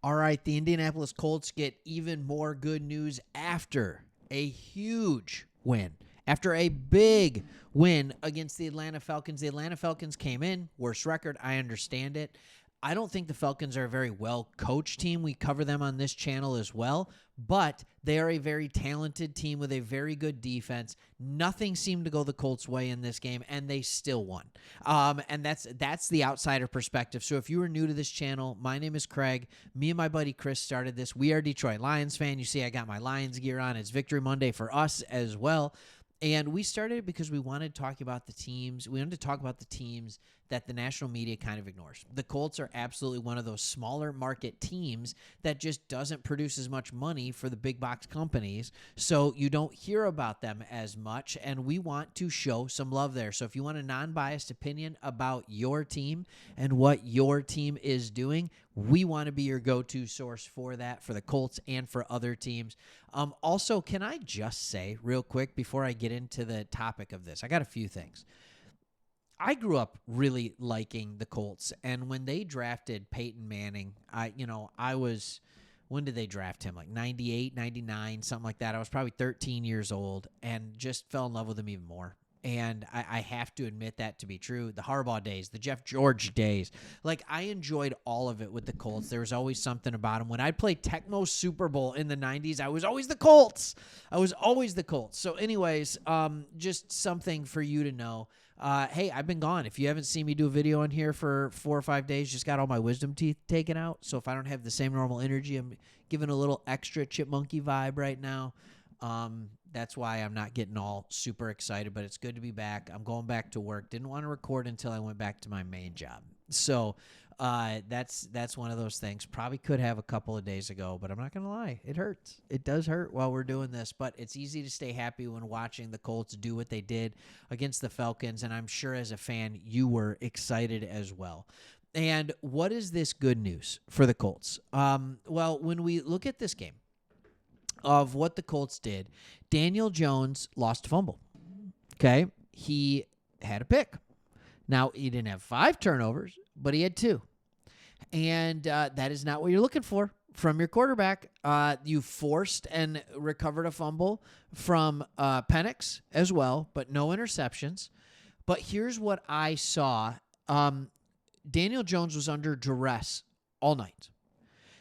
All right, the Indianapolis Colts get even more good news after a huge win. After a big win against the Atlanta Falcons. The Atlanta Falcons came in, worst record, I understand it. I don't think the Falcons are a very well-coached team. We cover them on this channel as well, but they are a very talented team with a very good defense. Nothing seemed to go the Colts' way in this game, and they still won. And that's the outsider perspective. So if you are new to this channel, my name is Craig. Me and my buddy Chris started this. We are Detroit Lions fan. You see I got my Lions gear on. It's Victory Monday for us as well. And we started it because we wanted to talk about the teams. We wanted to talk about the teams that the national media kind of ignores. The Colts are absolutely one of those smaller market teams that just doesn't produce as much money for the big box companies, so you don't hear about them as much, and we want to show some love there. So if you want a non-biased opinion about your team and what your team is doing, we want to be your go-to source for that, for the Colts and for other teams. Also, can I just say real quick before I get into the topic of this, I got a few things. I grew up really liking the Colts, and when they drafted Peyton Manning, when did they draft him? Like 98, 99, something like that. I was probably 13 years old and just fell in love with him even more. And I have to admit that to be true. The Harbaugh days, the Jeff George days, like I enjoyed all of it with the Colts. There was always something about them. When I'd play Tecmo Super Bowl in the 90s, I was always the Colts. So anyways, just something for you to know. Hey, I've been gone. If you haven't seen me do a video on here for 4 or 5 days, just got all my wisdom teeth taken out. So if I don't have the same normal energy, I'm giving a little extra chipmunky vibe right now. That's why I'm not getting all super excited, but it's good to be back. I'm going back to work. Didn't want to record until I went back to my main job. So that's one of those things. Probably could have a couple of days ago, but I'm not going to lie. It hurts. It does hurt while we're doing this, but it's easy to stay happy when watching the Colts do what they did against the Falcons, and I'm sure as a fan you were excited as well. And what is this good news for the Colts? Well, when we look at this game, of what the Colts did, Daniel Jones lost a fumble. Okay? He had a pick. Now, he didn't have 5 turnovers, but he had 2. And that is not what you're looking for from your quarterback. You forced and recovered a fumble from Penix as well, but no interceptions. But here's what I saw. Daniel Jones was under duress all night.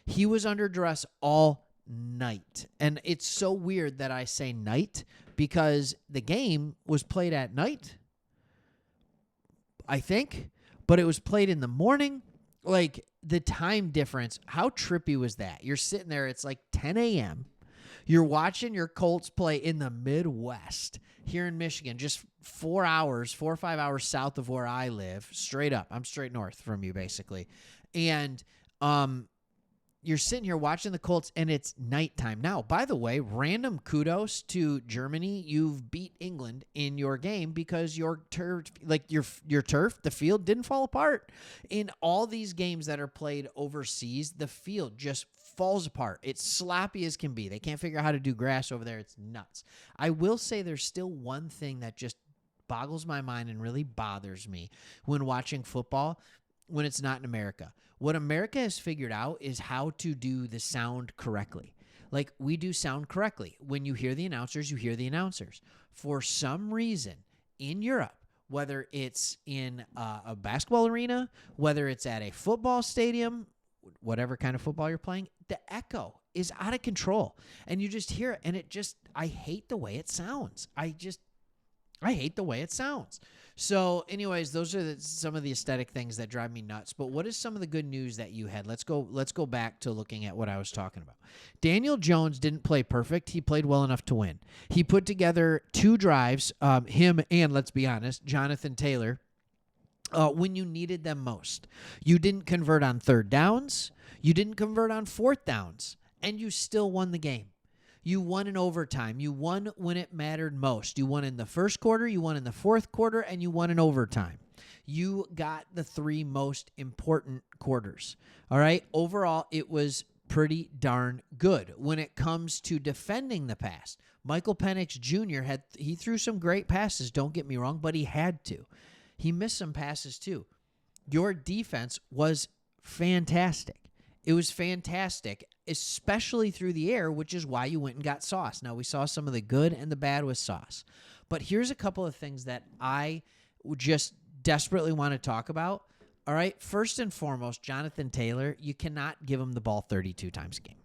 He was under duress all night. And it's so weird that I say night because the game was played at night, I think, but it was played in the morning. Like the time difference, how trippy was that? You're sitting there, it's like 10 a.m. You're watching your Colts play in the Midwest here in Michigan, just 4 or 5 hours south of where I live, straight up. I'm straight north from you, basically. And you're sitting here watching the Colts, and it's nighttime. Now, by the way, random kudos to Germany. You've beat England in your game because your turf, the field didn't fall apart. In all these games that are played overseas, the field just falls apart. It's sloppy as can be. They can't figure out how to do grass over there. It's nuts. I will say there's still one thing that just boggles my mind and really bothers me when watching football when it's not in America. What America has figured out is how to do the sound correctly. Like, we do sound correctly. When you hear the announcers, you hear the announcers. For some reason, in Europe, whether it's in a basketball arena, whether it's at a football stadium, whatever kind of football you're playing, the echo is out of control. And you just hear it, and I hate the way it sounds. I hate the way it sounds. So anyways, those are some of the aesthetic things that drive me nuts. But what is some of the good news that you had? Let's go back to looking at what I was talking about. Daniel Jones didn't play perfect. He played well enough to win. He put together 2 drives, him and, let's be honest, Jonathan Taylor, when you needed them most. You didn't convert on 3rd downs. You didn't convert on 4th downs. And you still won the game. You won in overtime. You won when it mattered most. You won in the first quarter, you won in the 4th quarter, and you won in overtime. You got the 3 most important quarters. All right? Overall, it was pretty darn good. When it comes to defending the pass, Michael Penix Jr. he threw some great passes, don't get me wrong, but he had to. He missed some passes too. Your defense was fantastic. It was fantastic, especially through the air, which is why you went and got Sauce. Now, we saw some of the good and the bad with Sauce. But here's a couple of things that I would just desperately want to talk about. All right, first and foremost, Jonathan Taylor, you cannot give him the ball 32 times a game.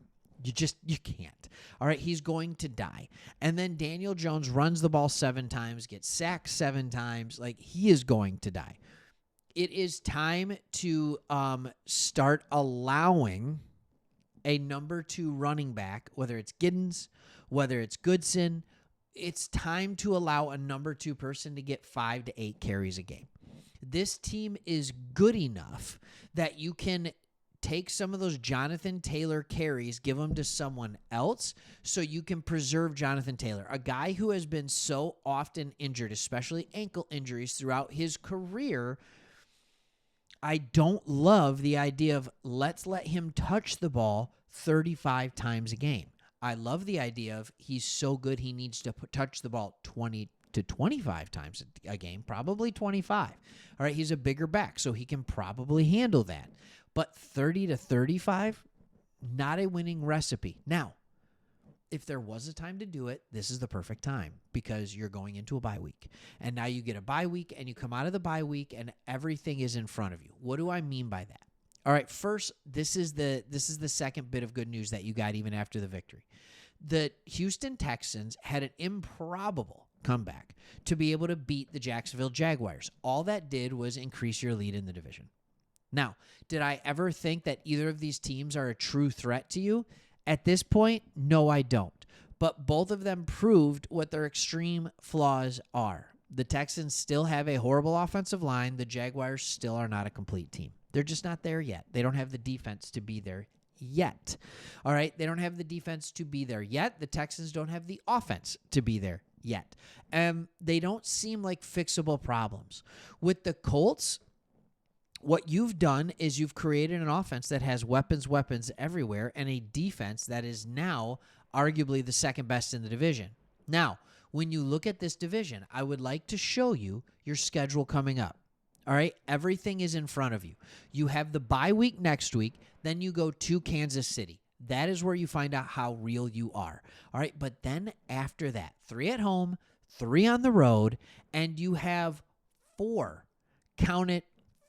You can't. All right, he's going to die. And then Daniel Jones runs the ball 7 times, gets sacked 7 times. Like, he is going to die. It is time to start allowing a number 2 running back, whether it's Giddens, whether it's Goodson. It's time to allow a number 2 person to get 5 to 8 carries a game. This team is good enough that you can take some of those Jonathan Taylor carries, give them to someone else so you can preserve Jonathan Taylor, a guy who has been so often injured, especially ankle injuries throughout his career. I don't love the idea of let's let him touch the ball 35 times a game. I love the idea of he's so good he needs to touch the ball 20 to 25 times a game, probably 25. All right, he's a bigger back, so he can probably handle that. But 30 to 35, not a winning recipe. Now, if there was a time to do it, this is the perfect time because you're going into a bye week. And now you get a bye week and you come out of the bye week and everything is in front of you. What do I mean by that? All right, first, this is the second bit of good news that you got even after the victory. The Houston Texans had an improbable comeback to be able to beat the Jacksonville Jaguars. All that did was increase your lead in the division. Now, did I ever think that either of these teams are a true threat to you? At this point, no, I don't. But both of them proved what their extreme flaws are. The Texans still have a horrible offensive line. The Jaguars still are not a complete team. They're just not there yet. They don't have the defense to be there yet. All right? They don't have the defense to be there yet. The Texans don't have the offense to be there yet. They don't seem like fixable problems. With the Colts, what you've done is you've created an offense that has weapons everywhere and a defense that is now arguably the second best in the division. Now, when you look at this division, I would like to show you your schedule coming up. All right, everything is in front of you. You have the bye week next week, then you go to Kansas City. That is where you find out how real you are. All right, but then after that, 3 at home, 3 on the road, and you have 4, count it,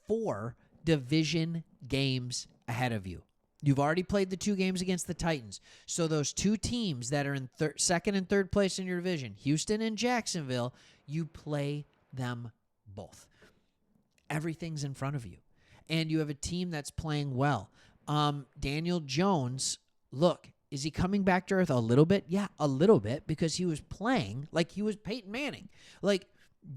4 division games ahead of you. You've already played the 2 games against the Titans. So those 2 teams that are in second and third place in your division, Houston and Jacksonville, you play them both. Everything's in front of you. And you have a team that's playing well. Daniel Jones, look, is he coming back to earth a little bit? Yeah, a little bit, because he was playing like he was Peyton Manning. Like,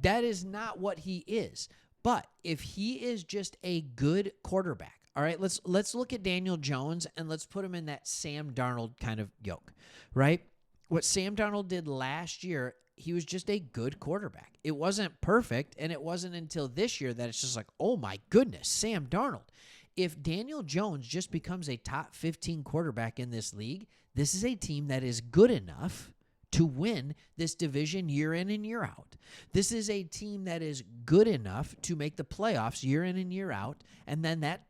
that is not what he is. But if he is just a good quarterback, all right, let's look at Daniel Jones and let's put him in that Sam Darnold kind of yoke, right? What Sam Darnold did last year, he was just a good quarterback. It wasn't perfect, and it wasn't until this year that it's just like, oh my goodness, Sam Darnold. If Daniel Jones just becomes a top 15 quarterback in this league, this is a team that is good enough to win this division year in and year out. This is a team that is good enough to make the playoffs year in and year out, and then that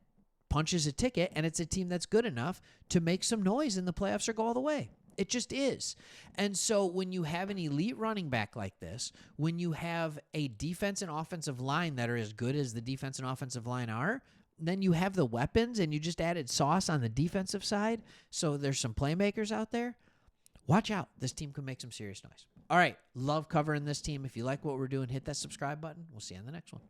punches a ticket, and it's a team that's good enough to make some noise in the playoffs or go all the way. It just is. And so when you have an elite running back like this, when you have a defense and offensive line that are as good as the defense and offensive line are, then you have the weapons, and you just added sauce on the defensive side, so there's some playmakers out there. Watch out. This team could make some serious noise. All right. Love covering this team. If you like what we're doing, hit that subscribe button. We'll see you on the next one.